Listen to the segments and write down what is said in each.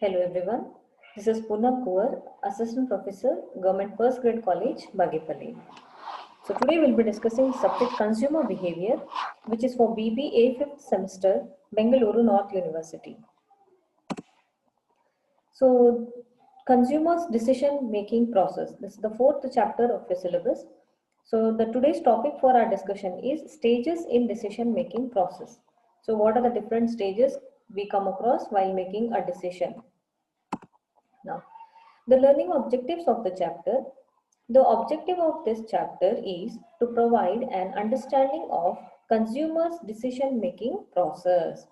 Hello everyone, this is Poonam Kuwar, Assistant Professor, Government First Grade College, Bagipalli. So today we'll be discussing subject Consumer Behavior, which is for BBA 5th semester, Bengaluru North University. So consumers decision making process. This is the fourth chapter of the syllabus. So the today's topic for our discussion is stages in decision making process. So what are the different stages we come across while making a decision? Now, the learning objectives of the chapter. The objective of this chapter is to provide an understanding of consumers' decision-making process.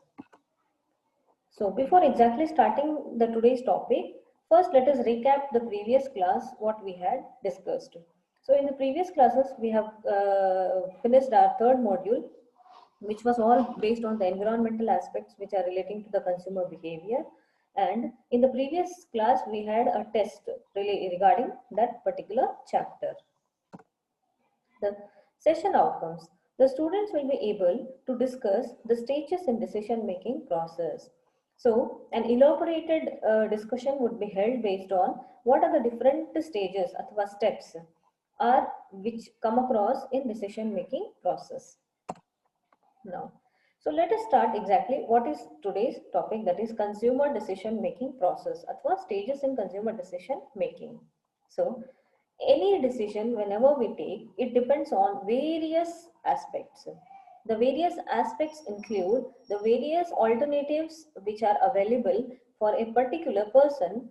So, before exactly starting the today's topic, first let us recap the previous class what we had discussed. So, in the previous classes, we have finished our third module, which was all based on the environmental aspects which are relating to the consumer behavior. And in the previous class, we had a test really regarding that particular chapter. The session outcomes. The students will be able to discuss the stages in decision making process. So an elaborated discussion would be held based on what are the different stages or steps are which come across in decision making process. Now, so let us start exactly what is today's topic, that is consumer decision making process or stages in consumer decision making. So any decision whenever we take, it depends on various aspects. The various aspects include the various alternatives which are available for a particular person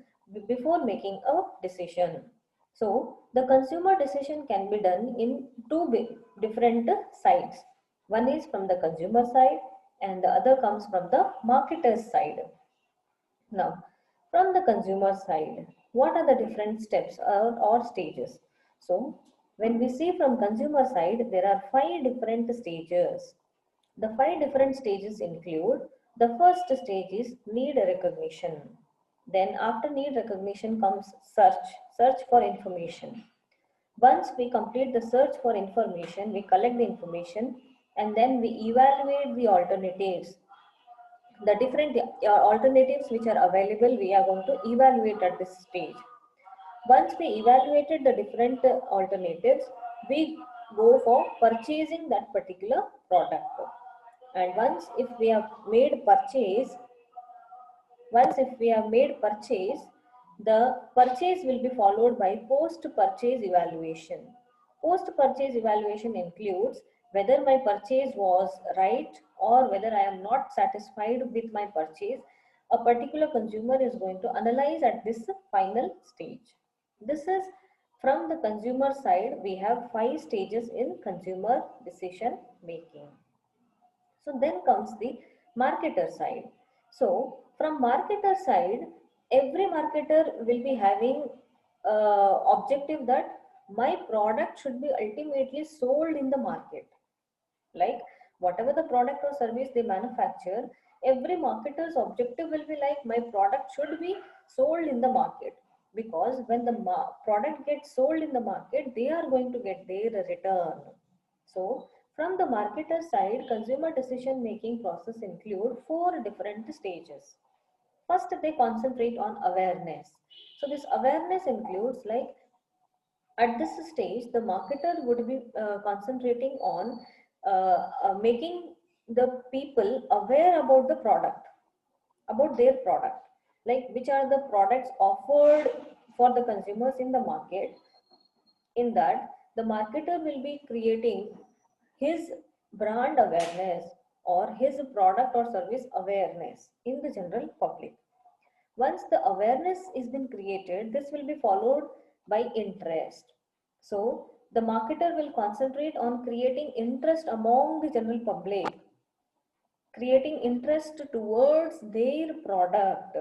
before making a decision. So the consumer decision can be done in two different sides. One is from the consumer side and the other comes from the marketer's side. Now, from the consumer side, what are the different steps or stages? So, when we see from consumer side, there are 5 different stages. The 5 different stages include, the first stage is need recognition. Then after need recognition comes search for information. Once we complete the search for information, we collect the information and then we evaluate the alternatives. The different alternatives which are available, we are going to evaluate at this stage. Once we evaluated the different alternatives, we go for purchasing that particular product. And once if we have made purchase, the purchase will be followed by post-purchase evaluation. Post-purchase evaluation includes whether my purchase was right or whether I am not satisfied with my purchase. A particular consumer is going to analyze at this final stage. This is from the consumer side. We have 5 stages in consumer decision making. So then comes the marketer side. So from marketer side, every marketer will be having objective that my product should be ultimately sold in the market. Like whatever the product or service they manufacture, every marketer's objective will be like my product should be sold in the market, because when the product gets sold in the market, they are going to get their return. So from the marketer side, consumer decision making process include 4 different stages. First, they concentrate on awareness. So this awareness includes, like, at this stage, the marketer would be concentrating on making the people aware about the product, about their product, like which are the products offered for the consumers in the market. In that, the marketer will be creating his brand awareness or his product or service awareness in the general public. Once the awareness is been created, this will be followed by interest. So the marketer will concentrate on creating interest among the general public, creating interest towards their product.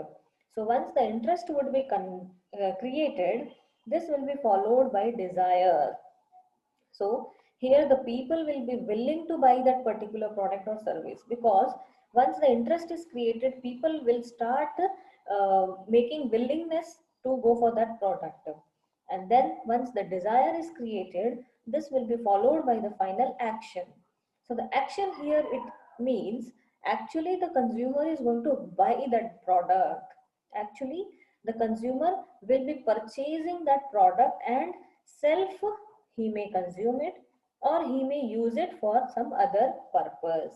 So once the interest would be created, this will be followed by desire. So here the people will be willing to buy that particular product or service, because once the interest is created, people will start making willingness to go for that product. And then once the desire is created, this will be followed by the final action. So the action here, it means actually the consumer is going to buy that product. Actually, the consumer will be purchasing that product and self he may consume it or he may use it for some other purpose.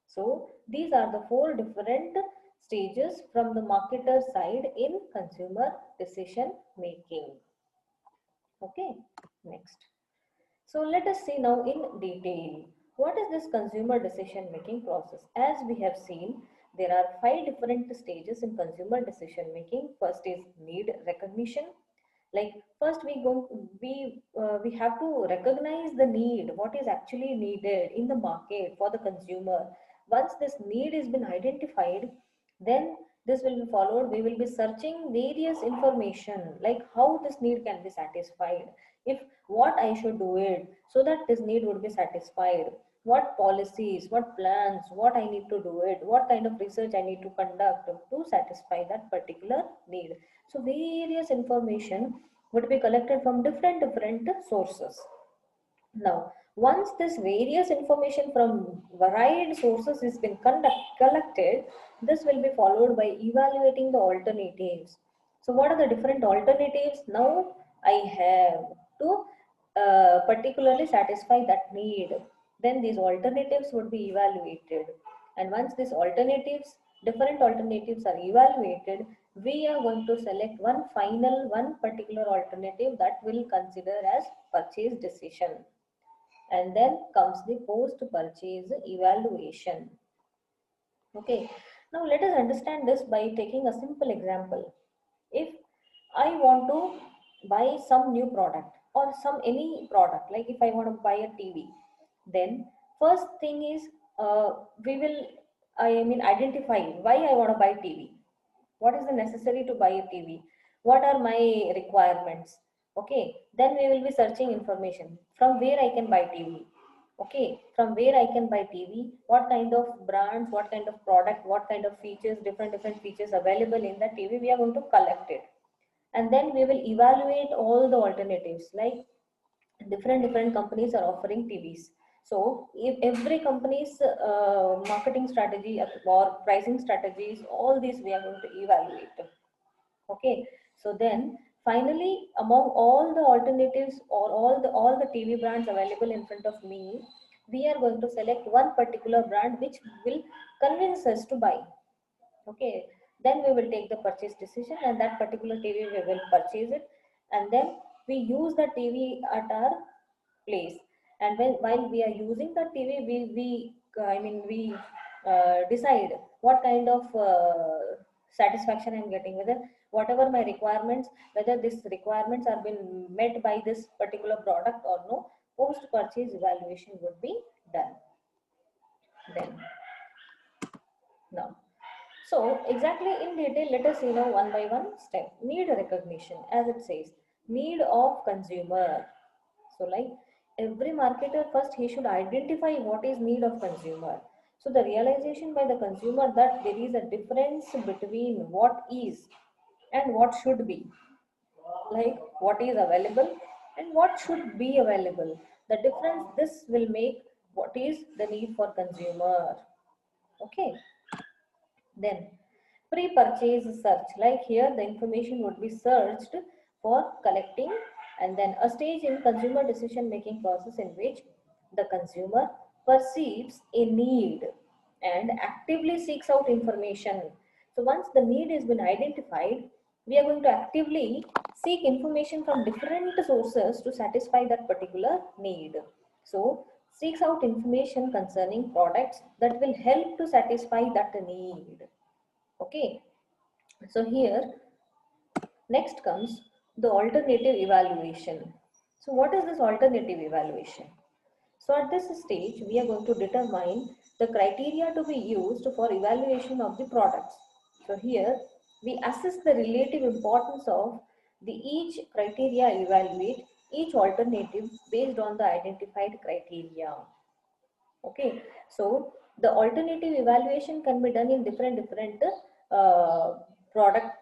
So these are the four different stages from the marketer side in consumer decision making. Okay, next. So let us see now in detail. What is this consumer decision making process? As we have seen, there are five different stages in consumer decision making. First is need recognition. Like first we have to recognize the need, what is actually needed in the market for the consumer. Once this need has been identified, then this will be followed, we will be searching various information like how this need can be satisfied, if what I should do it so that this need would be satisfied, what policies, what plans, what I need to do it, what kind of research I need to conduct to satisfy that particular need. So various information would be collected from different sources. Now, once this various information from varied sources has been collected, this will be followed by evaluating the alternatives. So, what are the different alternatives now I have to particularly satisfy that need? Then these alternatives would be evaluated. And once these different alternatives are evaluated, we are going to select one particular alternative that will consider as purchase decision. And then comes the post purchase evaluation. Okay, now let us understand this by taking a simple example. If I want to buy some new product or some any product, like if I want to buy a TV, then first thing is we will I mean identify why I want to buy TV, what is the necessary to buy a TV, what are my requirements. Okay, then we will be searching information from where I can buy TV. Okay, from where I can buy TV, what kind of brands, what kind of product, what kind of features, different features available in the TV, we are going to collect it. And then we will evaluate all the alternatives, like different companies are offering TVs. So if every company's marketing strategy or pricing strategies, all these we are going to evaluate. Okay, so then finally among all the alternatives or all the TV brands available in front of me, we are going to select one particular brand which will convince us to buy. Okay, then we will take the purchase decision and that particular TV we will purchase it. And then we use the TV at our place. And while we are using the TV, we decide what kind of satisfaction I'm getting, whether whatever my requirements, whether these requirements are been met by this particular product or no. Post purchase evaluation would be done. Then now, so exactly in detail, let us see now one by one step. Need recognition, as it says, need of consumer. So like every marketer, first he should identify what is need of consumer. So the realization by the consumer that there is a difference between what is and what should be, like what is available and what should be available. The difference this will make what is the need for consumer. Okay. Then pre-purchase search, like here the information would be searched for collecting, and then a stage in consumer decision making process in which the consumer perceives a need and actively seeks out information. So once the need has been identified, we are going to actively seek information from different sources to satisfy that particular need. So seeks out information concerning products that will help to satisfy that need. Okay, so here next comes the alternative evaluation. So what is this alternative evaluation? So at this stage, we are going to determine the criteria to be used for evaluation of the products. So here we assess the relative importance of the each criteria, evaluate each alternative based on the identified criteria. Okay, so the alternative evaluation can be done in different uh, product,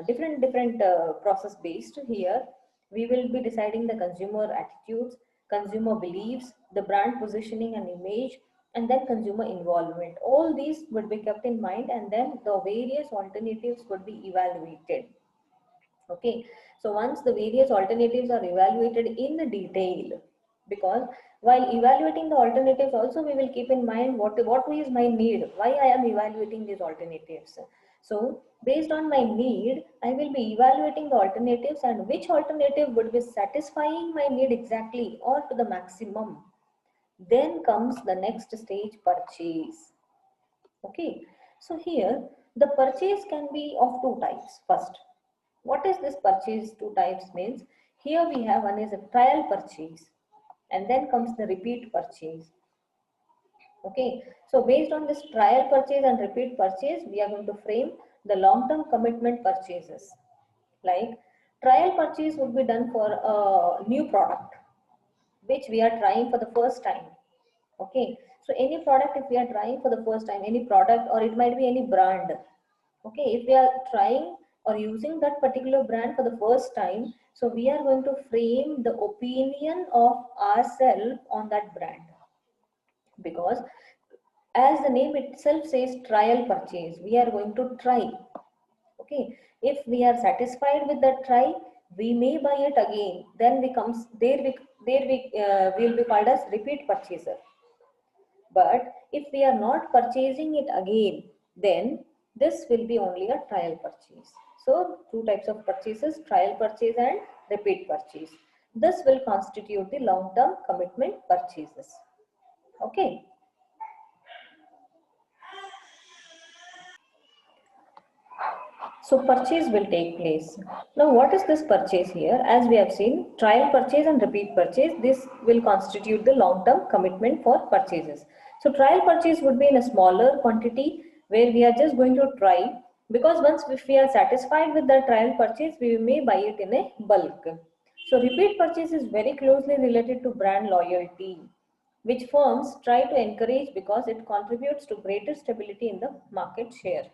different process based. Here we will be deciding the consumer attitudes, consumer beliefs, the brand positioning and image, and then consumer involvement. All these would be kept in mind, and then the various alternatives would be evaluated. Okay, so once the various alternatives are evaluated in the detail, because while evaluating the alternatives also we will keep in mind what is my need, why I am evaluating these alternatives. So based on my need, I will be evaluating the alternatives and which alternative would be satisfying my need exactly or to the maximum. Then comes the next stage, purchase. Okay, so here the purchase can be of two types. First, what is this purchase? Two types means here we have one is a trial purchase and then comes the repeat purchase. Okay, so based on this trial purchase and repeat purchase, we are going to frame the long-term commitment purchases. Like trial purchase would be done for a new product which we are trying for the first time. Okay, so any product if we are trying for the first time, any product, or it might be any brand. Okay, if we are trying or using that particular brand for the first time, so we are going to frame the opinion of ourselves on that brand, because as the name itself says, trial purchase, we are going to try. Okay, if we are satisfied with that try, we may buy it again. Then we comes there we will be called as repeat purchaser. But if we are not purchasing it again, then this will be only a trial purchase. So two types of purchases, trial purchase and repeat purchase. This will constitute the long-term commitment purchases. Okay. So purchase will take place. Now what is this purchase here? As we have seen, trial purchase and repeat purchase, this will constitute the long-term commitment for purchases. So trial purchase would be in a smaller quantity where we are just going to try, because once if we are satisfied with the trial purchase, we may buy it in a bulk. So repeat purchase is very closely related to brand loyalty, which firms try to encourage because it contributes to greater stability in the market share.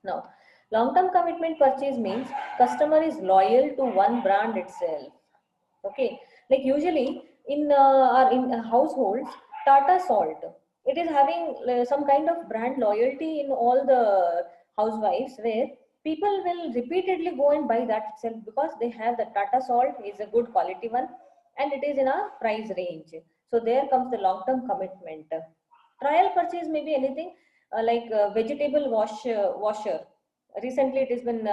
Now, long-term commitment purchase means customer is loyal to one brand itself. Okay, like usually in our in households, Tata Salt, it is having some kind of brand loyalty in all the housewives, where people will repeatedly go and buy that itself because they have the Tata Salt is a good quality one and it is in a price range. So there comes the long-term commitment. Trial purchase may be anything like vegetable washer. Recently it has been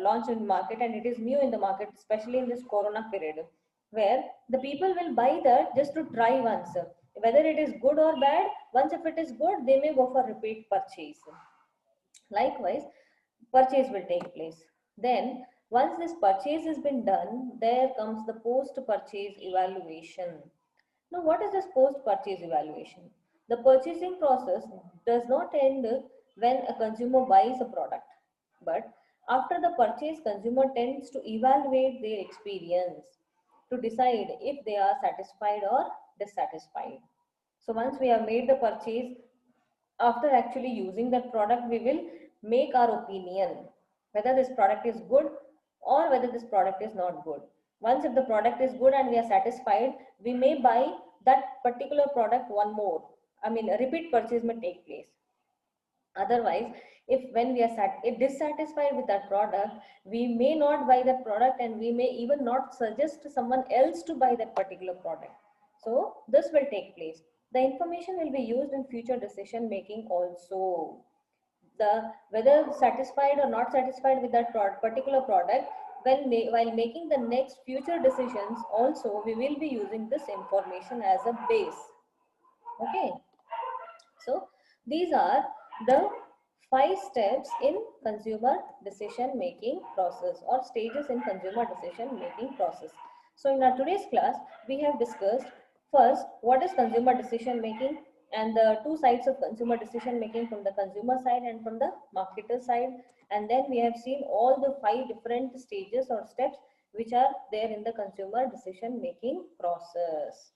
launched in market and it is new in the market, especially in this corona period, where the people will buy that just to try once, whether it is good or bad. Once if it is good, they may go for repeat purchase. Likewise, purchase will take place. Then once this purchase has been done, there comes the post purchase evaluation. Now, what is this post-purchase evaluation? The purchasing process does not end when a consumer buys a product, but after the purchase, consumer tends to evaluate their experience to decide if they are satisfied or dissatisfied. So once we have made the purchase, after actually using that product, we will make our opinion whether this product is good or whether this product is not good. Once if the product is good and we are satisfied, we may buy that particular product one more. I mean, a repeat purchase may take place. Otherwise, if when we are dissatisfied with that product, we may not buy that product and we may even not suggest someone else to buy that particular product. So this will take place. The information will be used in future decision making also. The whether satisfied or not satisfied with that particular product, while making the next future decisions also, we will be using this information as a base. Okay, so these are the 5 steps in consumer decision making process, or stages in consumer decision making process. So in our today's class, we have discussed first what is consumer decision making and the two sides of consumer decision making, from the consumer side and from the marketer side. And then we have seen all the 5 different stages or steps which are there in the consumer decision making process.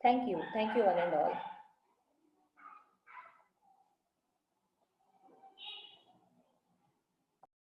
Thank you one and all.